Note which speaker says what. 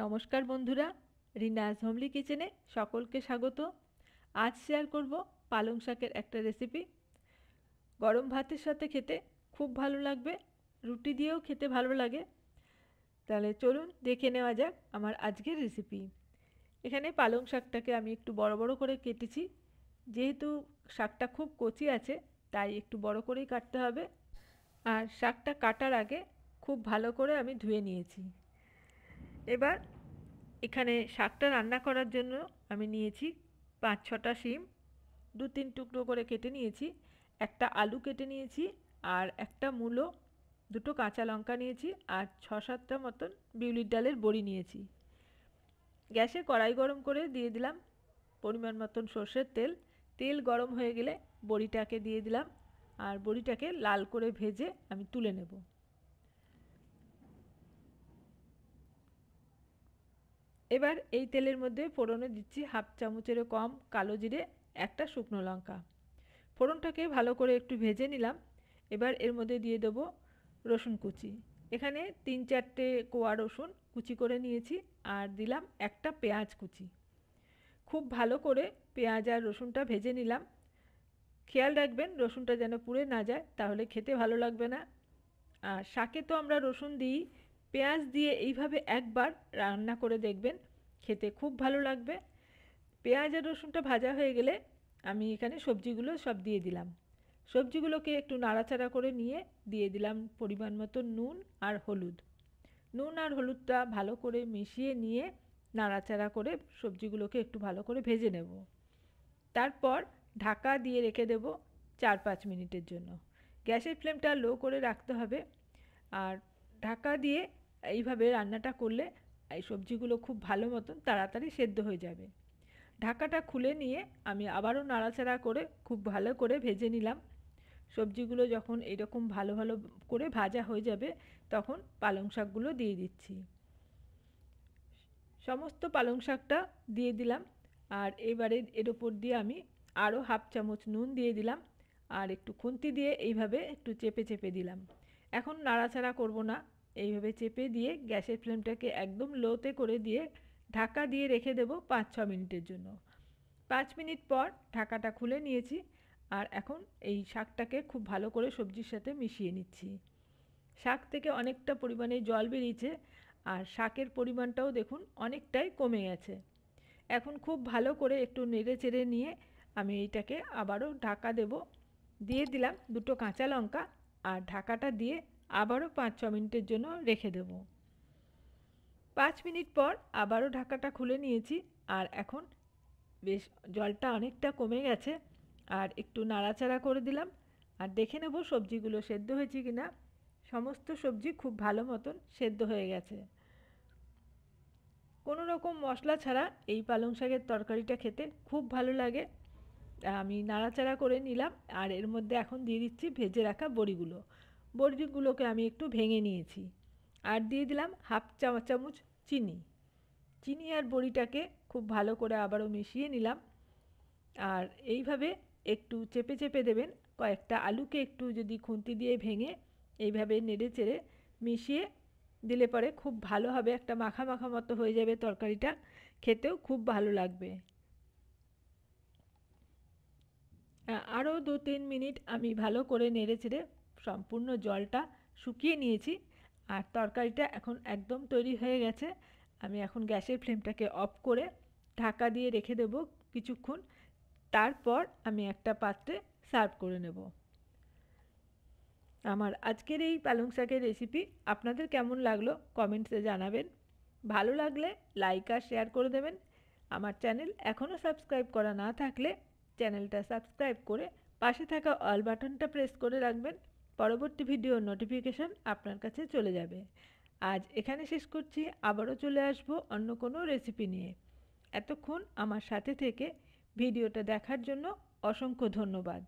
Speaker 1: নমস্কার বন্ধুরা, রিনাজ হোমলি কিচেনে সকলকে স্বাগত। আজ শেয়ার করব পালং শাকের একটা রেসিপি। গরম ভাতের সাথে খেতে খুব ভালো লাগবে, রুটি দিয়েও খেতে ভালো লাগে। তাহলে চলুন দেখে নেওয়া যাক আমার আজকের রেসিপি। এখানে পালং শাকটাকে আমি একটু বড় বড় করে কেটেছি। যেহেতু শাকটা খুব কচি আছে তাই একটু বড় করেই কাটতে হবে। আর শাকটা কাটার আগে খুব ভালো করে আমি ধুয়ে নিয়েছি। এবার এখানে শাকটা রান্না করার জন্য আমি নিয়েছি 5-6টা শিম, 2-3 টুকরো করে কেটে নিয়েছি, একটা আলু কেটে নিয়েছি, আর একটা মূলো, 2টো কাঁচা লঙ্কা নিয়েছি, আর 6-7টা মতন বিউলির ডালের বড়ি নিয়েছি। গ্যাসে কড়াই গরম করে দিয়ে দিলাম পরিমাণ মতন সর্ষের তেল। তেল গরম হয়ে গেলে বড়িটাকে দিয়ে দিলাম, আর বড়িটাকে লাল করে ভেজে আমি তুলে নেব। এবার এই তেলের মধ্যে ফোড়নে দিচ্ছি 1/2 চামচেরও কম কালো জিরে, একটা শুকনো লঙ্কা। ফোড়নটাকে ভালো করে একটু ভেজে নিলাম। এবার এর মধ্যে দিয়ে দেবো রসুন কুচি। এখানে 3-4টে কোয়া রসুন কুচি করে নিয়েছি, আর দিলাম একটা পেঁয়াজ কুচি। খুব ভালো করে পেঁয়াজ আর রসুনটা ভেজে নিলাম। খেয়াল রাখবেন রসুনটা যেন পুড়ে না যায়, তাহলে খেতে ভালো লাগবে না। আর শাকে তো আমরা রসুন দিই, পেঁয়াজ দিয়ে এইভাবে একবার রান্না করে দেখবেন, খেতে খুব ভালো লাগবে। পেঁয়াজ আর রসুনটা ভাজা হয়ে গেলে আমি এখানে সবজিগুলো সব দিয়ে দিলাম। সবজিগুলোকে একটু নাড়াচাড়া করে নিয়ে দিয়ে দিলাম পরিমাণ মতো নুন আর হলুদ। নুন আর হলুদটা ভালো করে মিশিয়ে নিয়ে নাড়াচাড়া করে সবজিগুলোকে একটু ভালো করে ভেজে নেব। তারপর ঢাকা দিয়ে রেখে দেব 4-5 মিনিটের জন্য। গ্যাসের ফ্লেমটা লো করে রাখতে হবে। আর ঢাকা দিয়ে এইভাবে রান্নাটা করলে এই সবজিগুলো খুব ভালো মতন তাড়াতাড়ি সেদ্ধ হয়ে যাবে। ঢাকাটা খুলে নিয়ে আমি আবারও নাড়াচাড়া করে খুব ভালো করে ভেজে নিলাম। সবজিগুলো যখন এরকম ভালো ভালো করে ভাজা হয়ে যাবে তখন পালং শাকগুলো দিয়ে দিচ্ছি। সমস্ত পালং শাকটা দিয়ে দিলাম, আর এবারে এর ওপর দিয়ে আমি আরও 1/2 চামচ নুন দিয়ে দিলাম, আর একটু খুন্তি দিয়ে এইভাবে একটু চেপে চেপে দিলাম। এখন নাড়াচাড়া করব না, এইভাবে চেপে দিয়ে গ্যাসের ফ্লেমটাকে একদম লোতে করে দিয়ে ঢাকা দিয়ে রেখে দেব 5-6 মিনিটের জন্য। 5 মিনিট পর ঢাকাটা খুলে নিয়েছি, আর এখন এই শাকটাকে খুব ভালো করে সবজির সাথে মিশিয়ে নিচ্ছি। শাক থেকে অনেকটা পরিমাণে জল বেরিয়েছে, আর শাকের পরিমাণটাও দেখুন অনেকটাই কমে গেছে। এখন খুব ভালো করে একটু নেড়ে চেড়ে নিয়ে আমি এইটাকে আবারও ঢাকা দেব। দিয়ে দিলাম 2টো কাঁচা লঙ্কা, আর ঢাকাটা দিয়ে আবারও 5-6 মিনিটের জন্য রেখে দেব। 5 মিনিট পর আবারও ঢাকাটা খুলে নিয়েছি, আর এখন বেশ জলটা অনেকটা কমে গেছে, আর একটু নাড়াচাড়া করে দিলাম, আর দেখে নেব সবজিগুলো সেদ্ধ হয়েছে কিনা। সমস্ত সবজি খুব ভালো মতন সেদ্ধ হয়ে গেছে। কোনো রকম মশলা ছাড়া এই পালং শাকের তরকারিটা খেতে খুব ভালো লাগে। আমি নাড়াচাড়া করে নিলাম, আর এর মধ্যে এখন দিয়ে দিচ্ছি ভেজে রাখা বড়িগুলো। বড়িগুলোকে আমি একটু ভেঙে নিয়েছি, আর দিয়ে দিলাম 1/2 চামচ চিনি। চিনি আর বড়িটাকে খুব ভালো করে আবারও মিশিয়ে নিলাম, আর এইভাবে একটু চেপে চেপে দেবেন। কয়েকটা আলুকে একটু যদি খুন্তি দিয়ে ভেঙে এইভাবে নেড়ে চেড়ে মিশিয়ে দিলে পরে খুব ভালো হবে, একটা মাখা মাখা মতো হয়ে যাবে তরকারিটা, খেতেও খুব ভালো লাগবে। আরও 2-3 মিনিট আমি ভালো করে নেড়ে চেড়ে সম্পূর্ণ জলটা শুকিয়ে নিয়েছি, আর তরকারিটা এখন একদম তৈরি হয়ে গেছে। আমি এখন গ্যাসের ফ্লেমটাকে অফ করে ঢাকা দিয়ে রেখে দেব কিছুক্ষণ। তারপর আমি একটা পাত্রে সার্ভ করে নেব। আমার আজকের এই পালং শাকের রেসিপি আপনাদের কেমন লাগলো কমেন্টসে জানাবেন। ভালো লাগলে লাইক আর শেয়ার করে দেবেন। আমার চ্যানেল এখনও সাবস্ক্রাইব করা না থাকলে চ্যানেলটা সাবস্ক্রাইব করে পাশে থাকা অল বাটনটা প্রেস করে রাখবেন। পরবর্তী ভিডিওর নোটিফিকেশান আপনার কাছে চলে যাবে। আজ এখানে শেষ করছি, আবারও চলে আসব অন্য কোনো রেসিপি নিয়ে। এতক্ষণ আমার সাথে থেকে ভিডিওটা দেখার জন্য অসংখ্য ধন্যবাদ।